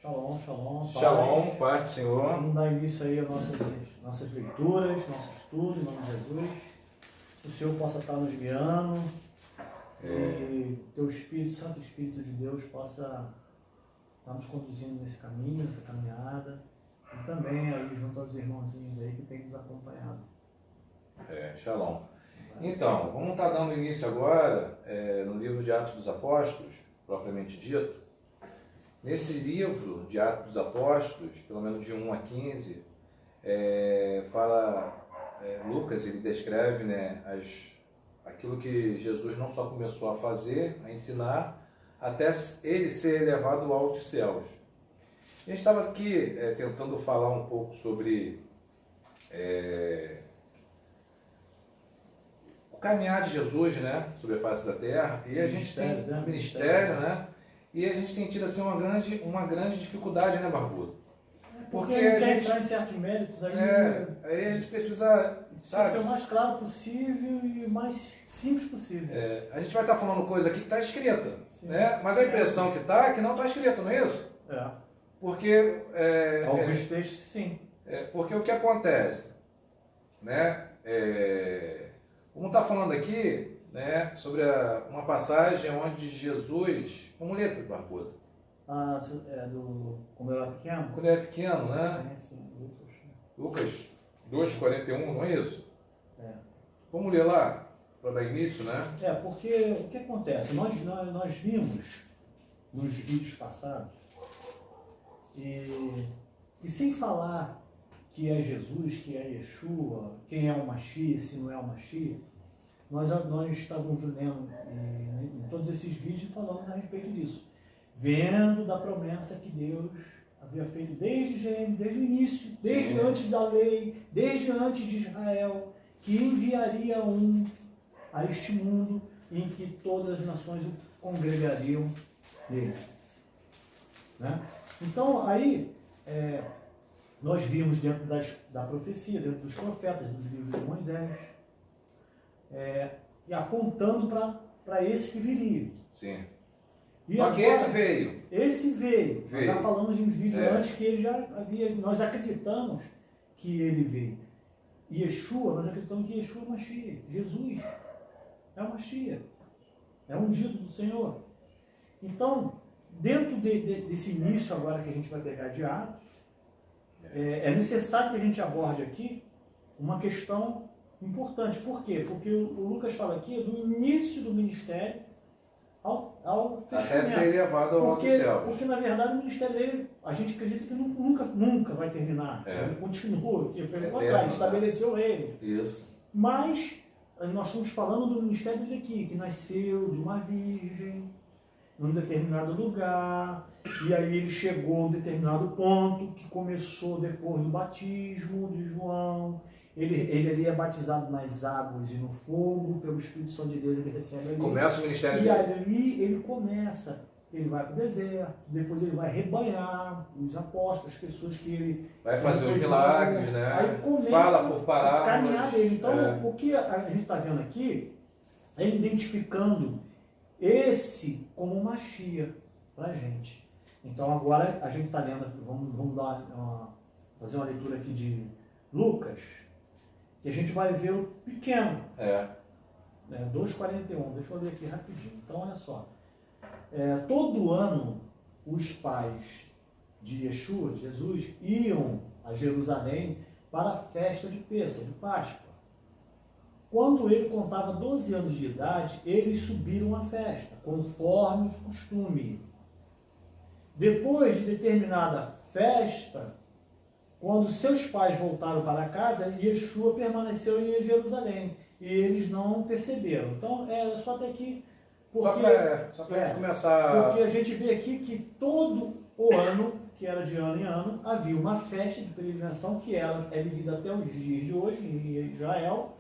Shalom, shalom, paz. Shalom, paz do Senhor. Vamos dar início aí às nossas leituras, nosso estudo, em nome de Jesus. Que o Senhor possa estar nos guiando e o Teu Espírito, Santo Espírito de Deus, possa estar nos conduzindo nesse caminho, nessa caminhada. E também aí junto aos irmãozinhos aí que têm nos acompanhado. Shalom. Então, vamos estar dando início agora no livro de Atos dos Apóstolos, propriamente dito. Nesse livro de Atos dos Apóstolos, pelo menos de 1 a 15, Lucas, ele descreve, né, aquilo que Jesus não só começou a fazer, a ensinar, até ele ser elevado aos altos céus. A gente estava aqui tentando falar um pouco sobre o caminhar de Jesus, né, sobre a face da terra, e a gente tem um ministério, né? E a gente tem tido assim uma grande dificuldade, né, Barbudo? Porque a gente quer entrar em certos méritos aí. Aí a gente precisa, sabe, ser o mais claro possível e o mais simples possível. A gente vai estar falando coisa aqui que está escrita, né? Mas a impressão que está é que não está escrito, não é isso? Porque alguns textos, sim. Porque o que acontece, né? Vamos estar falando aqui, né, sobre uma passagem onde Jesus... Vamos ler para o Barbudo. Quando ele era pequeno? Quando ele era pequeno, né? Sim. Lucas 2,41, não é isso? Vamos ler lá, para dar início, né? Porque o que acontece? Nós vimos nos vídeos passados, e sem falar que é Jesus, que é Yeshua, quem é o Mashiach, se não é o Mashiach, nós estávamos lendo em todos esses vídeos falando a respeito disso, vendo da promessa que Deus havia feito desde Gênesis, desde o início, desde antes da lei, desde antes de Israel, que enviaria a este mundo em que todas as nações o congregariam nele. Né? Então, aí, nós vimos dentro da profecia, dentro dos profetas, dos livros de Moisés, e apontando para esse que viria. Sim. E só agora, que esse veio. Esse veio. Nós já falamos em uns vídeos antes que ele já havia. Nós acreditamos que ele veio. Yeshua, nós acreditamos que Yeshua é o Mashiach. Jesus é o Mashiach. É o ungido do Senhor. Então, dentro desse início agora que a gente vai pegar de Atos, é necessário que a gente aborde aqui uma questão importante. Por quê? Porque o Lucas fala aqui do início do ministério ao fechamento. Até ser elevado ao alto céu. Porque, na verdade, o ministério dele, a gente acredita que nunca vai terminar. Ele continua aqui, pelo contrário, ele estabeleceu ele. Isso. Mas nós estamos falando do ministério dele aqui, que nasceu de uma virgem, num determinado lugar, e aí ele chegou a um determinado ponto, que começou depois do batismo de João. Ele é batizado nas águas e no fogo, pelo Espírito Santo de Deus, ele recebe ali. Começa o ministério dele. E ali ele começa, ele vai para o deserto, depois ele vai rebanhar os apóstolos, as pessoas que ele... Vai fazer os milagres, né? Aí começa Fala por parábolas. a caminhar dele. Então, o que a gente está vendo aqui é identificando esse como uma Mashiach para a gente. Então, agora a gente está lendo, vamos fazer uma leitura aqui de Lucas, que a gente vai ver o pequeno. 2,41. Deixa eu ler aqui rapidinho. Então, olha só. Todo ano, os pais de Yeshua, de Jesus, iam a Jerusalém para a festa de Pêssego, de Páscoa. Quando ele contava 12 anos de idade, eles subiram à festa, conforme o costume. Depois de determinada festa, quando seus pais voltaram para casa, Yeshua permaneceu em Jerusalém. E eles não perceberam. Então, só até aqui... Só para a gente começar... Porque a gente vê aqui que todo o ano, que era de ano em ano, havia uma festa de peregrinação que ela é vivida até os dias de hoje em Israel,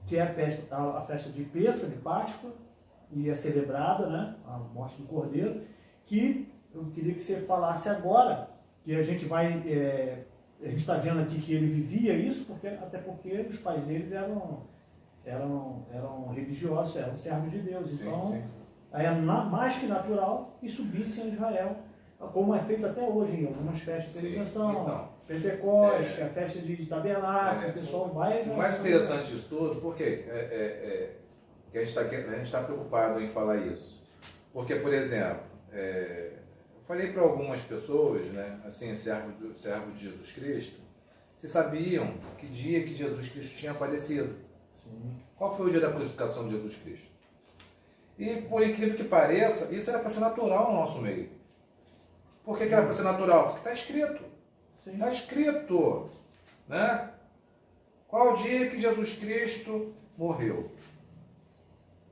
que é a festa de Pêssego, de Páscoa, e é celebrada, né, a morte do Cordeiro, que eu queria que você falasse agora, que a gente vai... a gente está vendo aqui que ele vivia isso, até porque os pais deles eram religiosos, eram servos de Deus. Então, é mais que natural que subissem a Israel como é feito até hoje em algumas festas de peregrinação, Então, Pentecoste, a festa de tabernáculo, o pessoal vai... O mais interessante disso tudo, por quê? Que a gente está preocupado em falar isso. Porque, por exemplo, eu falei para algumas pessoas, né, assim, servo de Jesus Cristo, se sabiam que dia que Jesus Cristo tinha aparecido. Sim. Qual foi o dia da crucificação de Jesus Cristo? E, por incrível que pareça, isso era para ser natural no nosso meio. Por que era para ser natural? Porque está escrito. Está escrito. Né? Qual o dia que Jesus Cristo morreu?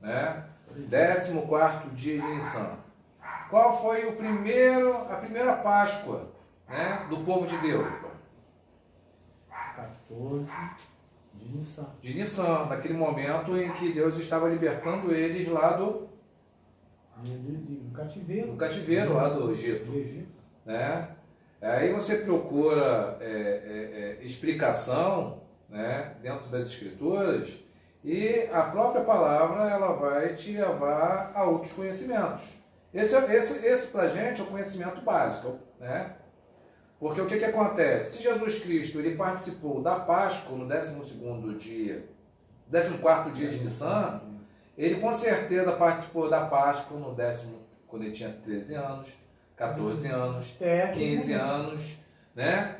Né? 14º dia de Nissan. Qual foi a primeira Páscoa, né, do povo de Deus? 14 de Nissan. De Nissan, naquele momento em que Deus estava libertando eles lá do cativeiro. Do cativeiro lá do Egito. Né? Aí você procura explicação, né, dentro das Escrituras, e a própria palavra ela vai te levar a outros conhecimentos. Esse para a gente é o conhecimento básico, né? Porque o que acontece? Se Jesus Cristo ele participou da Páscoa no 14º dia de Nissan, ele com certeza participou da Páscoa quando ele tinha 13 anos, 14 anos, 15 anos, né?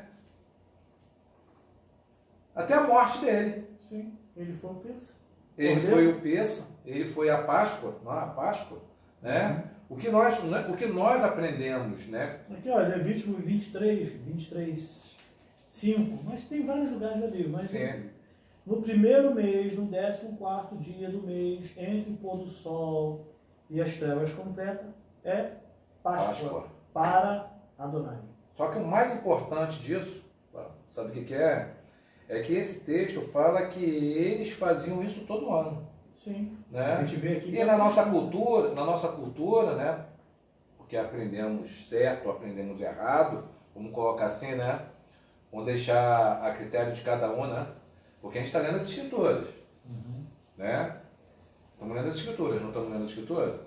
Até a morte dele. Sim, ele foi o Peça. Ele foi o Peça, ele foi a Páscoa, não a Páscoa, né? O que nós aprendemos, né? Aqui, olha, Levítico 23, 5, mas tem vários lugares da Bíblia. Mas no primeiro mês, no 14º dia do mês, entre o pôr do sol e as trevas completas, é Páscoa para Adonai. Só que o mais importante disso, sabe o que é? É que esse texto fala que eles faziam isso todo ano. Sim. Né? A gente vê aqui. E na nossa cultura, né? Porque aprendemos certo, aprendemos errado, vamos colocar assim, né? Vamos deixar a critério de cada um, né? Porque a gente está lendo as Escrituras. Né? Estamos lendo as Escrituras, não estamos lendo as Escrituras?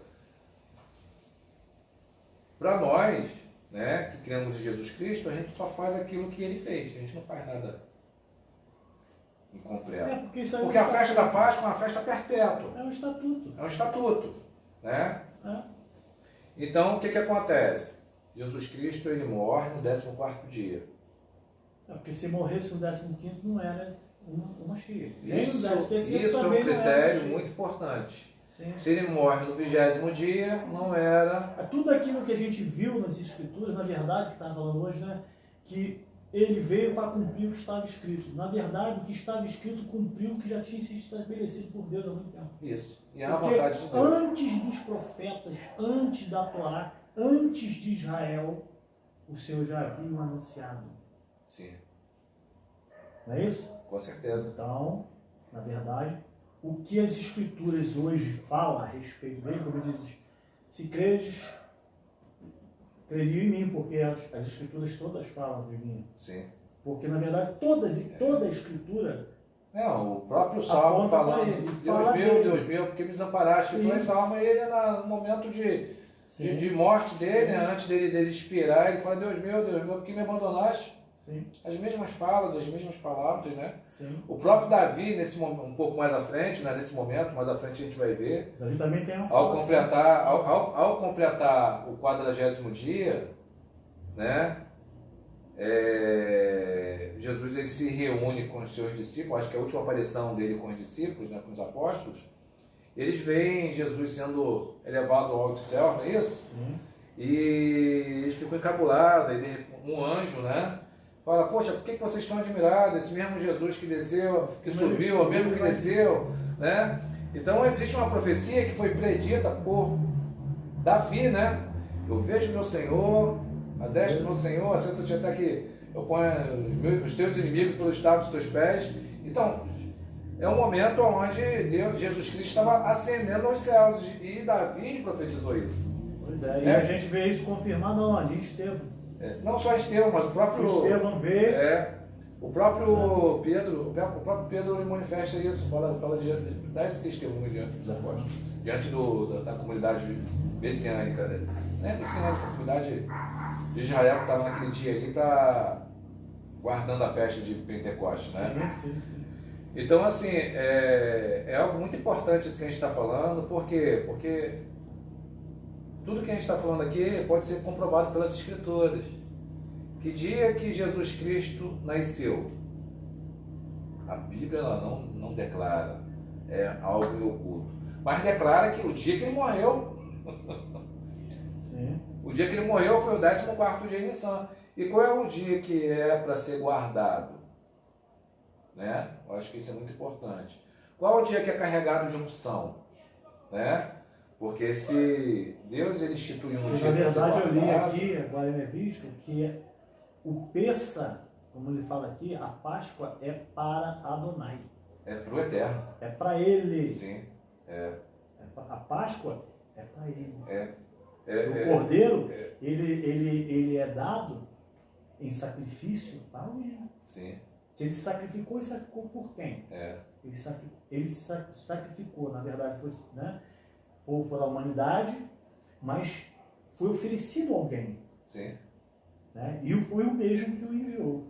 Para nós, né, que cremos em Jesus Cristo, a gente só faz aquilo que ele fez, a gente não faz nada incompleto. Porque a festa da Páscoa é uma festa perpétua. É um estatuto. É um estatuto. Né? Então, o que acontece? Jesus Cristo ele morre no 14º dia. Porque se morresse no 15º não era uma cheia. Isso é um critério muito importante. Sim. Se ele morre no 20º dia, não era... Tudo aquilo que a gente viu nas Escrituras, na verdade, que estava falando hoje, né? Que ele veio para cumprir o que estava escrito. Na verdade, o que estava escrito cumpriu o que já tinha sido estabelecido por Deus há muito tempo. Isso. E é a vontade de Deus. Antes dos profetas, antes da Torá, antes de Israel, o Senhor já havia anunciado. Sim. Não é isso? Com certeza. Então, na verdade, o que as Escrituras hoje falam a respeito dele, como diz, se credes, crediam em mim, porque as Escrituras todas falam de mim. Sim. Porque, na verdade, toda a Escritura... O próprio Salmo falando, Deus meu, porque me desamparaste. Então, esse Salmo, ele no momento de morte dele, né, antes dele expirar, ele fala, Deus meu, porque me abandonaste? Sim. As mesmas falas, as mesmas palavras, né? Sim. O próprio Davi, nesse momento, um pouco mais à frente, né? Nesse momento, mais à frente a gente vai ver. Davi também tem uma fala ao completar o 40º dia, né? Jesus ele se reúne com os seus discípulos, acho que é a última aparição dele com os discípulos, né? Com os apóstolos. Eles veem Jesus sendo elevado ao alto céu, não é isso? Sim. E eles ficam encabulados, e um anjo, né? Fala, poxa, por que vocês estão admirados? Esse mesmo Jesus que desceu, que subiu, o mesmo que desceu, né? Então existe uma profecia que foi predita por Davi, né? Eu vejo meu Senhor, a destra do meu Senhor, assenta-te até que eu ponho os teus inimigos pelos estados dos teus pés. Então, é um momento onde Jesus Cristo estava ascendendo aos céus, e Davi profetizou isso. Pois é, e a gente vê isso confirmado onde? Em Estevão. Não só Estevão, mas o próprio Estevão vê. O próprio Pedro ele manifesta isso, dá esse testemunho diante dos apóstolos, diante da comunidade messiânica, né? Messiânica, comunidade de Israel que estava naquele dia ali para guardando a festa de Pentecostes, né? Sim. Então, assim, é algo muito importante isso que a gente está falando, por quê? Porque tudo que a gente está falando aqui pode ser comprovado pelas Escrituras. Que dia que Jesus Cristo nasceu? A Bíblia ela não declara, é algo em oculto, mas declara que o dia que ele morreu, Sim. o dia que ele morreu foi o 14º dia de Nissan. E qual é o dia que é para ser guardado? Né? Eu acho que isso é muito importante. Qual é o dia que é carregado de unção? Né? Porque se Deus ele instituiu um dia na para ser verdade, eu li guardado, aqui, agora em Levítico, que o Pessa, como ele fala aqui, a Páscoa é para Adonai. é para o Eterno. É para ele. Sim. A Páscoa é para ele. O Cordeiro, ele é dado em sacrifício para alguém. Sim. Se ele sacrificou por quem? Ele sacrificou, na verdade, foi, né, por a humanidade, mas foi oferecido a alguém. Sim. Né? E foi o mesmo que o enviou.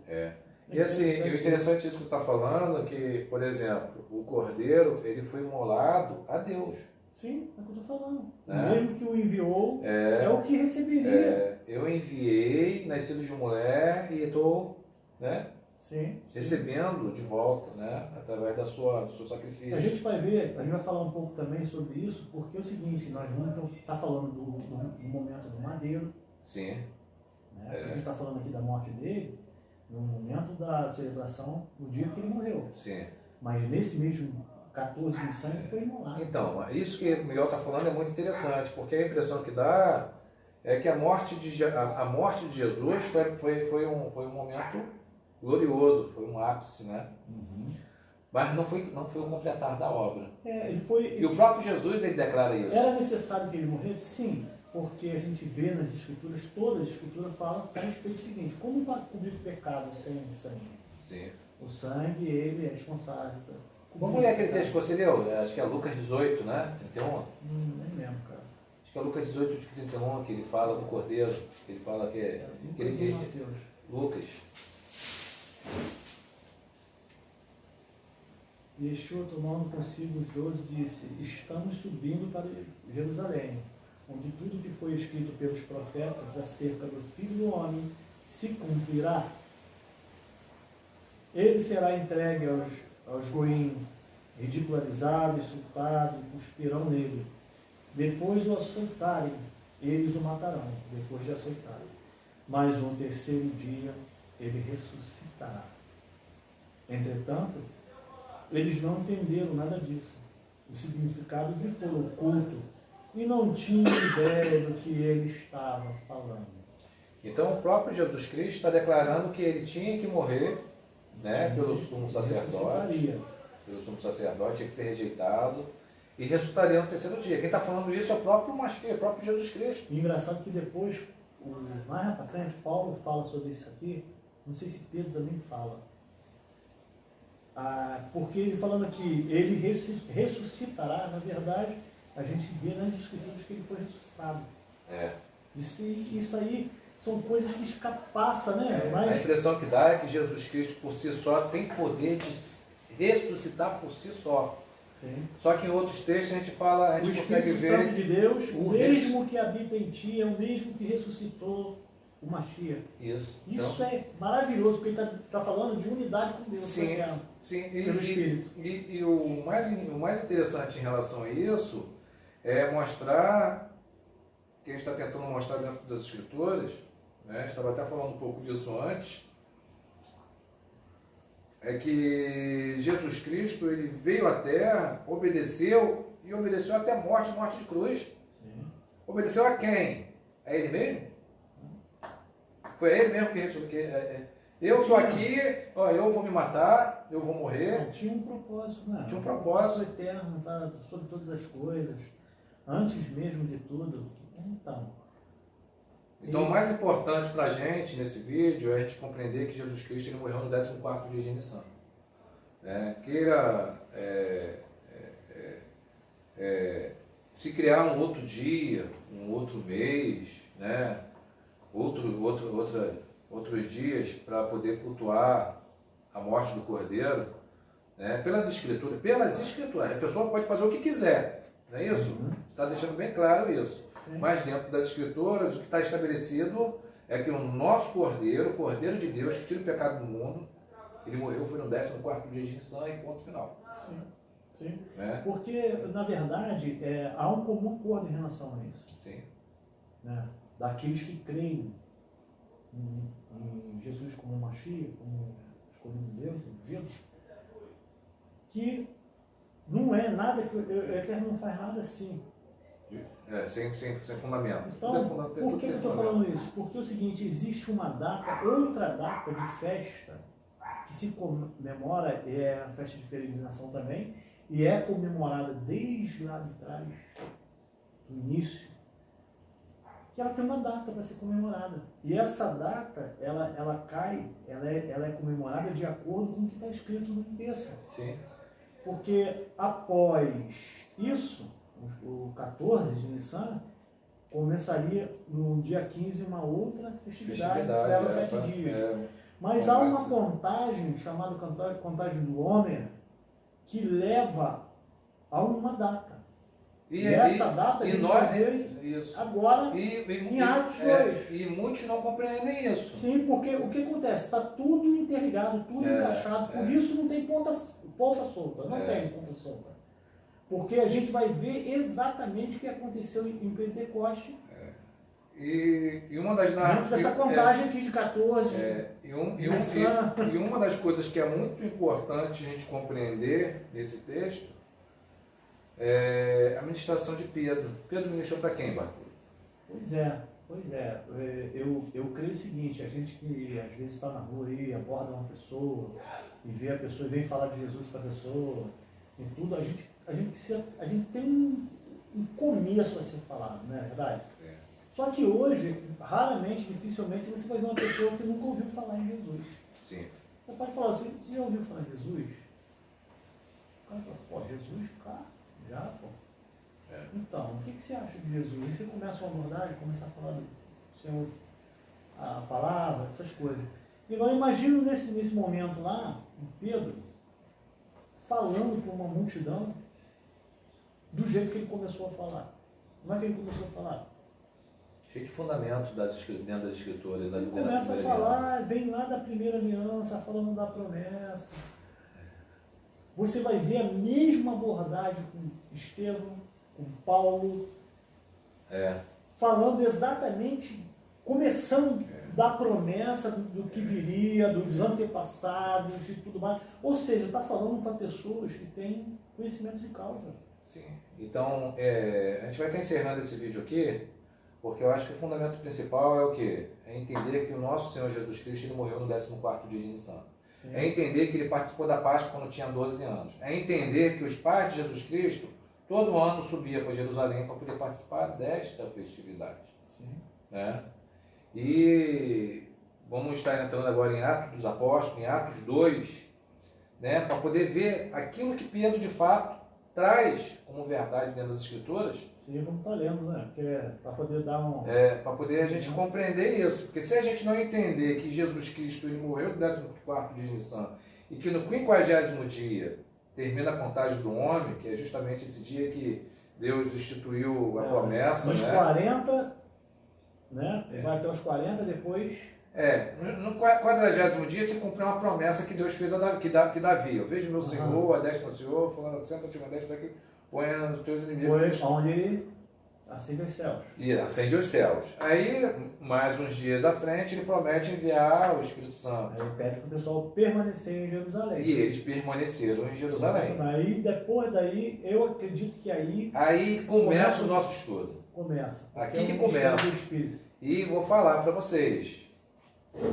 E assim, o interessante isso que você está falando é que, por exemplo, o cordeiro ele foi imolado a Deus. Sim, é o que eu estou falando. O Né? mesmo que o enviou é o que receberia. Eu enviei, nascido de mulher, e estou, né, Sim. recebendo de volta, né, através do seu sacrifício. A gente vai ver, a gente vai falar um pouco também sobre isso, porque é o seguinte, nós vamos estar falando do momento do madeiro. Sim. Né? A gente está falando aqui da morte dele, no momento da celebração, no dia que ele morreu. Sim. Mas nesse mesmo 14 de sangue foi imolado. Então, isso que o Miguel está falando é muito interessante, porque a impressão que dá é que a morte de Jesus foi um momento glorioso, foi um ápice, né? Uhum. Mas não foi o completar da obra. E o próprio Jesus ele declara isso. Era necessário que ele morresse? Sim, porque a gente vê nas escrituras, todas as escrituras falam a respeito do seguinte: como cobrir o pecado sem sangue? Sim. O sangue, ele é responsável. Vamos ler aquele texto que você leu? Acho que é Lucas 18, né? 31? Nem lembro, cara. Acho que é Lucas 18, 31, que ele fala do cordeiro, que ele fala que Lucas. Yeshua, tomando consigo os 12, disse: estamos subindo para Jerusalém, onde tudo que foi escrito pelos profetas acerca do Filho do Homem se cumprirá. Ele será entregue aos goim, ridicularizado, insultado, cuspirão nele. Depois o açoitarem, eles o matarão, depois de açoitarem. Mas no terceiro dia ele ressuscitará. Entretanto, eles não entenderam nada disso. O significado lhe foi oculto e não tinham ideia do que ele estava falando. Então o próprio Jesus Cristo está declarando que ele tinha que morrer, né, pelo sumo sacerdote. Pelo sumo sacerdote, tinha que ser rejeitado e ressuscitaria no terceiro dia. Quem está falando isso é o próprio Mashiach, o próprio Jesus Cristo. E engraçado que depois, mais para frente, Paulo fala sobre isso aqui, não sei se Pedro também fala. Porque ele falando aqui, ele ressuscitará, na verdade, a gente vê nas escrituras que ele foi ressuscitado. Isso aí são coisas que escapassam, né? A impressão que dá é que Jesus Cristo por si só tem poder de ressuscitar por si só. Sim. Só que em outros textos a gente consegue ver... O Espírito Santo de Deus, o mesmo que habita em ti, é o mesmo que ressuscitou o Mashiach. Isso então, é maravilhoso, porque ele está falando de unidade com Deus. Sim. Pelo Espírito. E o mais interessante em relação a isso é mostrar, que a gente está tentando mostrar dentro das Escrituras, né? A gente estava até falando um pouco disso antes, é que Jesus Cristo ele veio à Terra, obedeceu até a morte de cruz. Sim. Obedeceu a quem? A Ele mesmo? Foi a Ele mesmo que ressuscitou. Eu estou aqui, eu vou me matar, eu vou morrer. Não, tinha um propósito, né? Tinha um propósito. Eterno, está sobre todas as coisas, antes mesmo de tudo. Então, o mais importante para a gente nesse vídeo é a gente compreender que Jesus Cristo ele morreu no 14º dia de Nissan. Queira se criar um outro dia, um outro mês, né? outros dias para poder cultuar a morte do Cordeiro, né? Pelas escrituras. A pessoa pode fazer o que quiser, não é isso? Está deixando bem claro isso. Sim. Mas dentro das escrituras, o que está estabelecido é que o nosso Cordeiro, o Cordeiro de Deus, que tira o pecado do mundo, ele morreu, foi no 14º dia de Nissan e ponto final. Sim. Sim. Né? Porque, na verdade, há um comum acordo em relação a isso. Sim. Né? Daqueles que creem em Jesus como Mashiach, como escolhido de Deus, enviado, que não é nada que o Eterno não faz nada assim. Sem fundamento. Então, por que eu estou falando isso? Porque é o seguinte, existe uma data, outra data de festa que se comemora, é a festa de peregrinação também, e é comemorada desde lá de trás, do início, que ela tem uma data para ser comemorada. E essa data, ela é comemorada de acordo com o que está escrito no Pêssego. Sim. Porque após isso, o 14 de Nissan, começaria no dia 15 uma outra festividade que leva 7 dias. Mas há uma contagem, chamada contagem do Homer, que leva a uma data. E essa data a gente vai ver agora em Atos 2. E muitos não compreendem isso. Sim, porque o que acontece? Está tudo interligado, tudo encaixado, por isso não tem ponta solta, não tem ponta solta. Porque a gente vai ver exatamente o que aconteceu em Pentecoste. E uma das dentro dessa contagem aqui de 14. E uma das coisas que é muito importante a gente compreender nesse texto é a ministração de Pedro. Pedro ministrou para quem, Bartô? Pois é. Eu creio o seguinte, a gente que às vezes está na rua aí, aborda uma pessoa e vê a pessoa e vem falar de Jesus para a pessoa e tudo, a gente tem um começo a ser falado, não é verdade? Sim. Só que hoje, raramente, dificilmente, você vai ver uma pessoa que nunca ouviu falar em Jesus. Sim. Você pode falar assim, você já ouviu falar em Jesus? O cara fala assim, pô, Jesus, cara, já, pô. Então, o que você acha de Jesus? E você começa uma abordagem, começa a falar do Senhor, a palavra, essas coisas. E agora imagino nesse momento lá, Pedro, falando para uma multidão, do jeito que ele começou a falar. Como é que ele começou a falar? Cheio de fundamento dentro das escrituras. Ele começa a falar, vem lá da primeira aliança, falando da promessa. Você vai ver a mesma abordagem com Estevão, com Paulo, falando exatamente, começando da promessa do que viria, dos antepassados e tudo mais. Ou seja, está falando para pessoas que têm conhecimento de causa. Sim. Então, a gente vai estar encerrando esse vídeo aqui, porque eu acho que o fundamento principal é o quê? É entender que o nosso Senhor Jesus Cristo ele morreu no 14º dia de Nissan. Sim. É entender que ele participou da Páscoa quando tinha 12 anos. É entender que os pais de Jesus Cristo todo ano subia para Jerusalém para poder participar desta festividade. Sim. Né? E vamos estar entrando agora em Atos dos Apóstolos, em Atos 2, né? Para poder ver aquilo que Pedro de fato traz como verdade dentro das Escrituras. Sim, vamos estar lendo, né? Para poder dar um... para poder a gente compreender isso. Porque se a gente não entender que Jesus Cristo ele morreu no 14º dia de Nissan e que no 50º dia termina a contagem do homem, que é justamente esse dia que Deus instituiu a promessa. Nos 40, né? Vai até os 40, depois... no 40º dia se cumpriu uma promessa que Deus fez que Davi. Eu vejo meu Senhor, a destra do Senhor, falando, senta-te a destra daqui, põe os teus inimigos. Foi onde ele acende os céus. E acende os céus. Aí, mais uns dias à frente, ele promete enviar o Espírito Santo. Aí ele pede para o pessoal permanecer em Jerusalém. E eles permaneceram em Jerusalém. Aí, depois daí, eu acredito que aí começa o nosso estudo. Começa. Aqui que começa. E vou falar para vocês.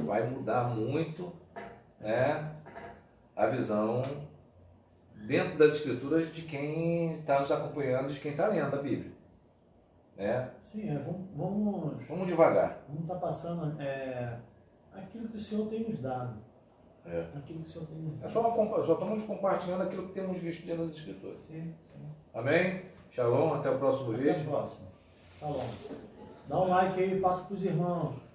Vai mudar muito, né, a visão dentro das Escrituras de quem está nos acompanhando, de quem está lendo a Bíblia. Né? Sim, vamos devagar. Vamos estar passando aquilo que o Senhor tem nos dado. Aquilo que o Senhor tem nos dado. Só estamos compartilhando aquilo que temos visto dentro das Escrituras. Sim. Amém? Shalom, até o próximo vídeo. Até o próximo. Shalom. Dá um like aí, passa para os irmãos.